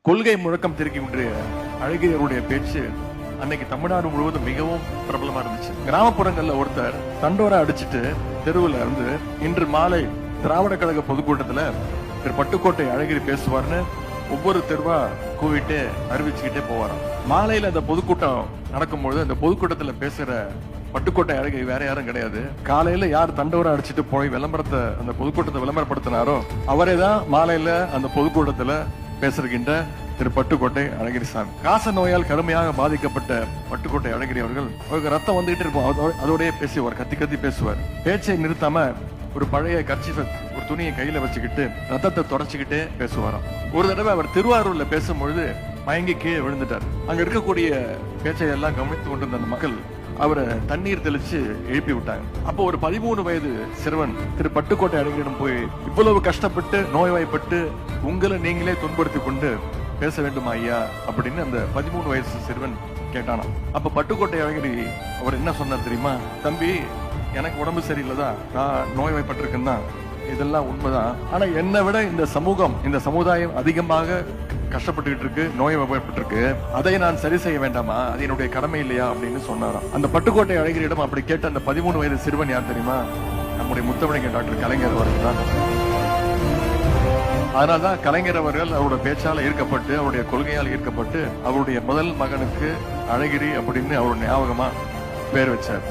கொள்கை முழக்கம் தெரிவிக்கின்ற அழகிரியருடைய பேச்சு அன்னைக்கு தமிழ்நாடு முழுவதும் மிகவும் பிரபலமா இருந்துச்சு. கிராமப்புறங்கள்ல ஒருத்தர் தண்டோரா அடிச்சுட்டு தெருவுல இருந்து இன்று மாலை திராவிட கழக பொதுக்கூட்டத்துல திரு பட்டுக்கோட்டை அழகிரி பேசுவார்னு ஒவ்வொரு தெருவா கூவிட்டு அறிவிச்சுக்கிட்டே போவாராம். மாலையில அந்த பொதுக்கூட்டம் நடக்கும்போது அந்த பொதுக்கூட்டத்துல பேசுற பட்டுக்கோட்டை அழகிரி வேற யாரும் கிடையாது. காலையில யார் தண்டோரா அடிச்சுட்டு போய் விளம்பரத்தை அந்த பொதுக்கூட்டத்தை விளம்பரப்படுத்தினாரோ அவரே தான் மாலையில அந்த பொதுக்கூட்டத்துல பேசுகின்ற திரு பட்டுக்கோட்டை அழகிரிசாமி. காச நோயால் கடுமையாக பாதிக்கப்பட்ட பட்டுக்கோட்டை அழகிரி அவருக்கு ரத்தம் வந்துகிட்டு இருக்கும். அதோடய பேசுவார், கத்தி கத்தி பேசுவார். பேச்சை நிறுத்தாம ஒரு பழைய கர்ச்சிஃபை ஒரு துணியை கையில வச்சுக்கிட்டு ரத்தத்தை தொடச்சுக்கிட்டே பேசுவாராம். ஒரு தடவை அவர் திருவாரூர்ல பேசும்பொழுது மயங்கி கீழே விழுந்துட்டார். அங்க இருக்கக்கூடிய பேச்சை எல்லாம் கவனித்து கொண்டிருந்த அந்த மக்கள் அவரை தண்ணீர் தெளிச்சு எழுப்பி விட்டாங்க. அப்போ ஒரு 13 வயது சிறுவன் திரு பட்டுக்கோட்டை அழகிரிடம் போய், இவ்வளவு கஷ்டப்பட்டு நோய்வாய்ப்பட்டு உங்களை நீங்களே துன்படுத்தி கொண்டு பேச வேண்டுமா ஐயா அப்படின்னு அந்த 13 வயசு சிறுவன் கேட்டானா. அப்ப பட்டுக்கோட்டை அழகிரி அவர் என்ன சொன்னார் தெரியுமா? தம்பி, எனக்கு உடம்பு சரியில்லைதான், நான் நோய்வாய்ப்பட்டிருக்கேன் தான், இதெல்லாம் உண்மைதான். ஆனா என்னை விட இந்த சமூகம், இந்த சமுதாயம் அதிகமாக கஷ்டப்பட்டுக்கிட்டு இருக்கு, நோய்வாய்ப்பட்டிருக்கு. அதை நான் சரி செய்ய வேண்டாமா? அது என்னுடைய கடமை இல்லையா அப்படின்னு சொன்னாராம். அந்த பட்டுக்கோட்டை அழகிரியிடம் அப்படி கேட்ட அந்த 13 வயது சிறுவன் யார் தெரியுமா? நம்முடைய முத்தமிழர் டாக்டர் கலைஞர் அவர்கள் தான். அதனால்தான் கலைஞர் அவர்கள் அவருடைய பேச்சால ஈர்க்கப்பட்டு, அவருடைய கொள்கையால் ஈர்க்கப்பட்டு அவருடைய முதல் மகனுக்கு அழகிரி அப்படின்னு அவருடைய ஞாபகமா பேர் வச்சார்.